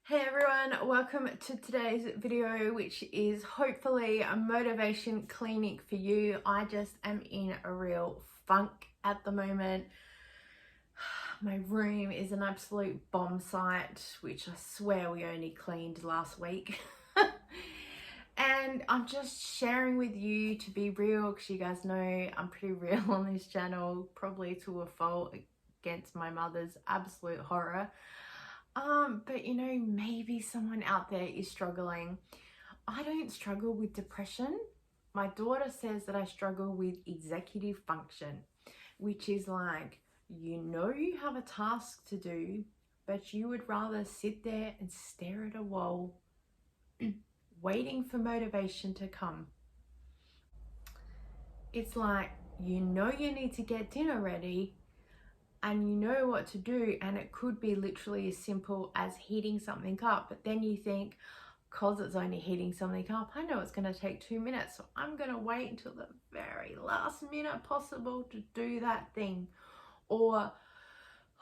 Hey everyone, welcome to today's video, which is hopefully a motivation clinic for you. I just am in a real funk at the moment. My room is an absolute bomb site, which I swear we only cleaned last week. And I'm just sharing with you to be real, because you guys know I'm pretty real on this channel, probably to a fault against my mother's absolute horror. But you know, maybe someone out there is struggling. I don't struggle with depression. My daughter says that I struggle with executive function, which is like, you know, you have a task to do, but you would rather sit there and stare at a wall waiting for motivation to come. It's like, you know, you need to get dinner ready, and you know what to do, and it could be literally as simple as heating something up, but then you think, because it's only heating something up, I know it's going to take 2 minutes, so I'm going to wait until the very last minute possible to do that thing. Or, oh,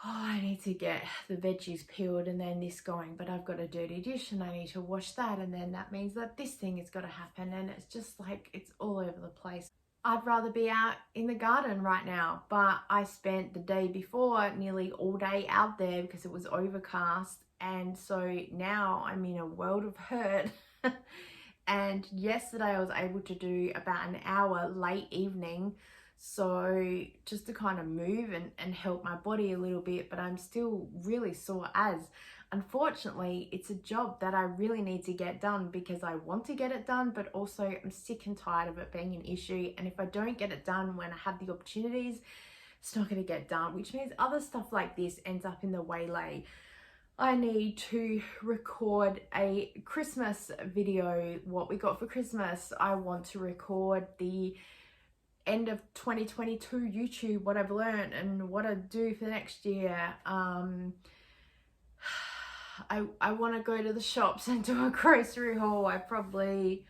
I need to get the veggies peeled and then this going, but I've got a dirty dish and I need to wash that, and then that means that this thing is going to happen, and it's just like, it's all over the place. I'd rather be out in the garden right now, but I spent the day before nearly all day out there because it was overcast, and so now I'm in a world of hurt. And yesterday I was able to do about an hour late evening, so just to kind of move and help my body a little bit, but I'm still really sore as. Unfortunately, it's a job that I really need to get done because I want to get it done, but also I'm sick and tired of it being an issue. And if I don't get it done when I have the opportunities, it's not going to get done, which means other stuff like this ends up in the waylay. I need to record a Christmas video, what we got for Christmas. I want to record the end of 2022 YouTube, what I've learned and what I do for next year. I want to go to the shops and do a grocery haul. I probably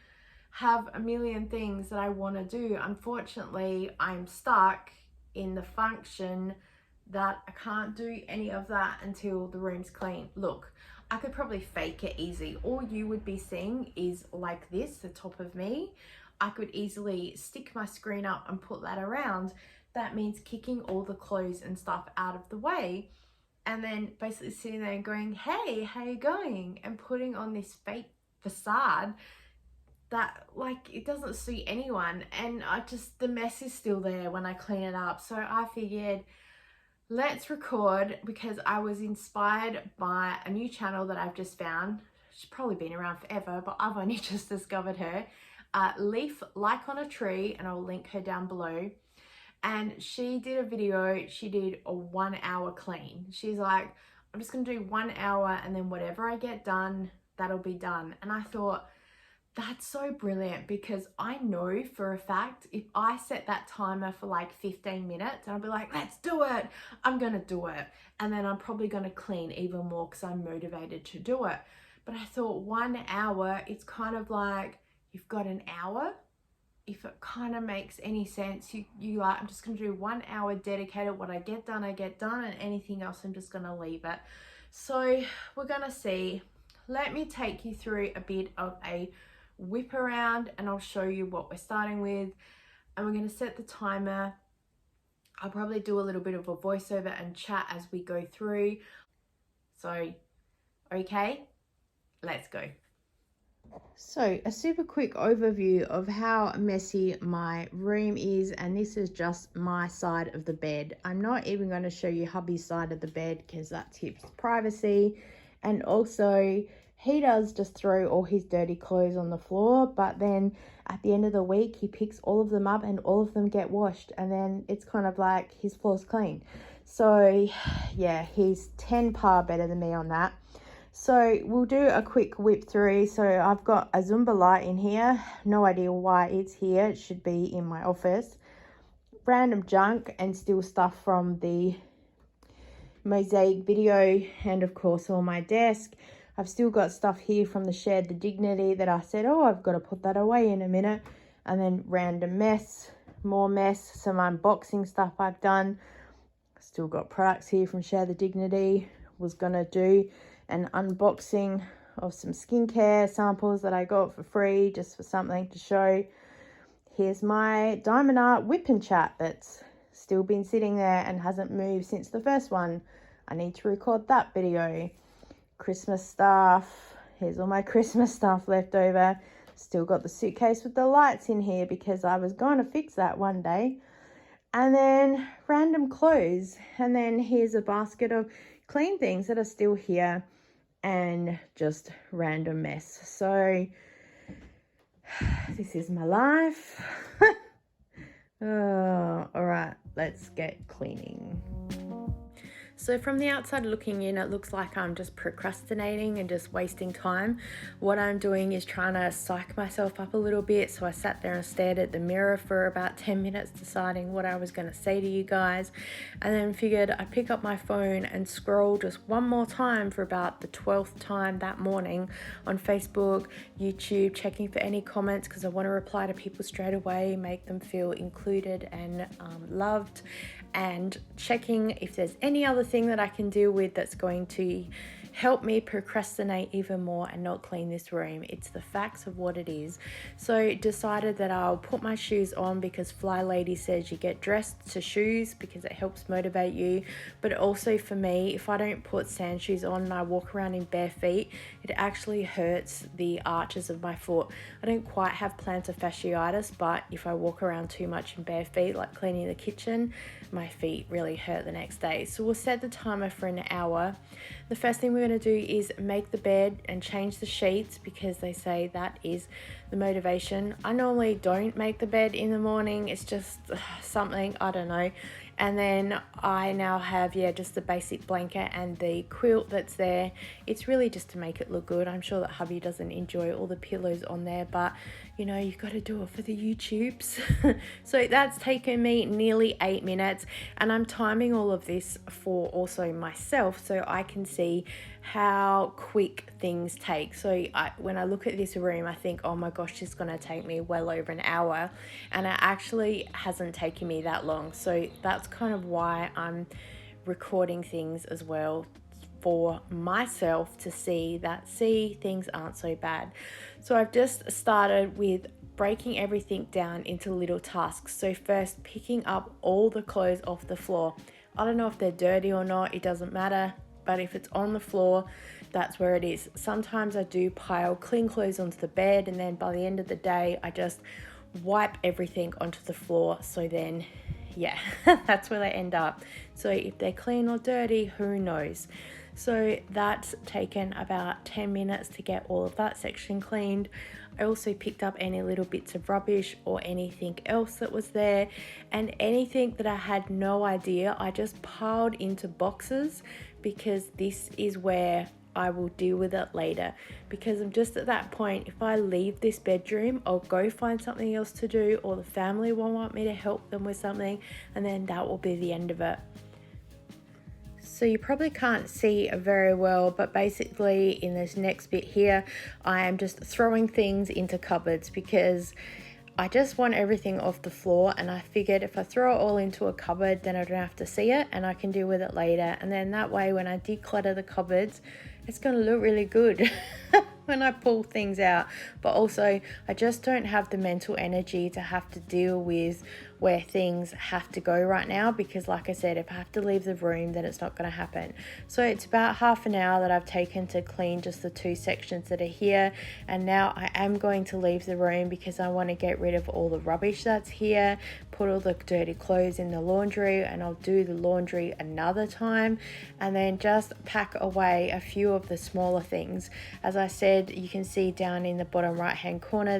have a million things that I want to do. Unfortunately, I'm stuck in the function that I can't do any of that until the room's clean. Look, I could probably fake it easy. All you would be seeing is like this, the top of me. I could easily stick my screen up and put that around. That means kicking all the clothes and stuff out of the way, and then basically sitting there and going, hey, how you going? And putting on this fake facade that, like, it doesn't suit anyone. And the mess is still there when I clean it up. So I figured, let's record, because I was inspired by a new channel that I've just found. She's probably been around forever, but I've only just discovered her. Leaf Like on a Tree, and I'll link her down below. And she did a video, she did a 1 hour clean. She's like, I'm just gonna do 1 hour, and then whatever I get done, that'll be done. And I thought, that's so brilliant, because I know for a fact if I set that timer for like 15 minutes and I'll be like, let's do it, I'm gonna do it. And then I'm probably gonna clean even more because I'm motivated to do it. But I thought 1 hour, it's kind of like, you've got an hour. If it kind of makes any sense, you like, I'm just going to do 1 hour dedicated. What I get done, and anything else, I'm just going to leave it. So we're going to see. Let me take you through a bit of a whip around, and I'll show you what we're starting with. And we're going to set the timer. I'll probably do a little bit of a voiceover and chat as we go through. So, okay, let's go. So a super quick overview of how messy my room is, and this is just my side of the bed. I'm not even going to show you hubby's side of the bed because that's his privacy. And also, he does just throw all his dirty clothes on the floor, but then at the end of the week he picks all of them up and all of them get washed, and then it's kind of like his floor's clean. So yeah, he's 10 par better than me on that. So we'll do a quick whip through. So I've got a Zumba light in here. No idea why it's here. It should be in my office. Random junk and still stuff from the mosaic video, and of course on my desk. I've still got stuff here from the Shared the Dignity that I said, oh, I've got to put that away in a minute. And then random mess, more mess, some unboxing stuff I've done. Still got products here from Share the Dignity. was gonna do an unboxing of some skincare samples that I got for free, just for something to show. Here's my Diamond Art whipping chat that's still been sitting there and hasn't moved since the first one. I need to record that video. Christmas stuff. Here's all my Christmas stuff left over. Still got the suitcase with the lights in here because I was going to fix that one day. And then random clothes. And then here's a basket of clean things that are still here and just random mess. So this is my life. Oh, all right, let's get cleaning. So from the outside looking in, it looks like I'm just procrastinating and just wasting time. What I'm doing is trying to psych myself up a little bit. So I sat there and stared at the mirror for about 10 minutes deciding what I was going to say to you guys, and then figured I'd pick up my phone and scroll just one more time for about the 12th time that morning on Facebook, YouTube, checking for any comments because I want to reply to people straight away, make them feel included and loved, and checking if there's any other thing that I can deal with that's going to help me procrastinate even more and not clean this room. It's the facts of what it is. So decided that I'll put my shoes on because Fly Lady says you get dressed to shoes because it helps motivate you. But also for me, if I don't put sand shoes on and I walk around in bare feet, it actually hurts the arches of my foot. I don't quite have plantar fasciitis, but if I walk around too much in bare feet, like cleaning the kitchen, my feet really hurt the next day. So we'll set the timer for an hour. The first thing we're going to do is make the bed and change the sheets because they say that is the motivation. I normally don't make the bed in the morning. It's just something, I don't know. And then I now have, just the basic blanket and the quilt that's there. It's really just to make it look good. I'm sure that hubby doesn't enjoy all the pillows on there, but you've got to do it for the YouTubes. So that's taken me nearly 8 minutes, and I'm timing all of this for also myself so I can see how quick things take. So when I look at this room, I think, oh my gosh, it's going to take me well over an hour, and it actually hasn't taken me that long. So that's kind of why I'm recording things as well, for myself to see things aren't so bad. So I've just started with breaking everything down into little tasks. So first, picking up all the clothes off the floor. I don't know if they're dirty or not, it doesn't matter, but if it's on the floor, that's where it is. Sometimes I do pile clean clothes onto the bed, and then by the end of the day I just wipe everything onto the floor. So then that's where they end up. So if they're clean or dirty, who knows. So that's taken about 10 minutes to get all of that section cleaned. I also picked up any little bits of rubbish or anything else that was there, and anything that I had no idea, I just piled into boxes because this is where I will deal with it later, because I'm just at that point, if I leave this bedroom, I'll go find something else to do, or the family will want me to help them with something, and then that will be the end of it. So you probably can't see very well, but basically in this next bit here, I am just throwing things into cupboards because I just want everything off the floor, and I figured if I throw it all into a cupboard, then I don't have to see it and I can deal with it later. And then that way, when I declutter the cupboards, it's going to look really good when I pull things out. But also, I just don't have the mental energy to have to deal with where things have to go right now, because like I said, if I have to leave the room, then it's not going to happen. So it's about half an hour that I've taken to clean just the 2 sections that are here, and now I am going to leave the room because I want to get rid of all the rubbish that's here, put all the dirty clothes in the laundry, and I'll do the laundry another time, and then just pack away a few of the smaller things. As I said, you can see down in the bottom right hand corner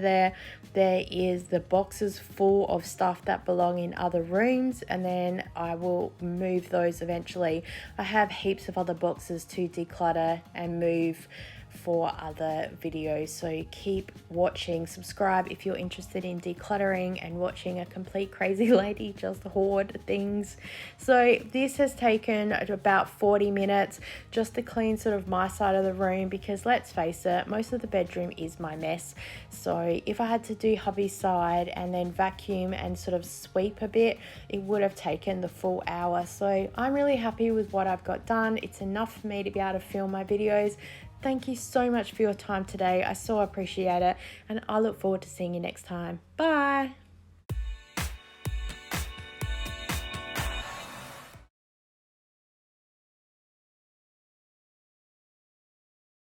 there is the boxes full of stuff that belong in other rooms, and then I will move those eventually. I have heaps of other boxes to declutter and move for other videos. So keep watching, subscribe if you're interested in decluttering and watching a complete crazy lady just hoard things. So this has taken about 40 minutes just to clean sort of my side of the room, because let's face it, most of the bedroom is my mess. So if I had to do hubby's side and then vacuum and sort of sweep a bit, it would have taken the full hour. So I'm really happy with what I've got done. It's enough for me to be able to film my videos. Thank you so much for your time today. I so appreciate it, and I look forward to seeing you next time. Bye.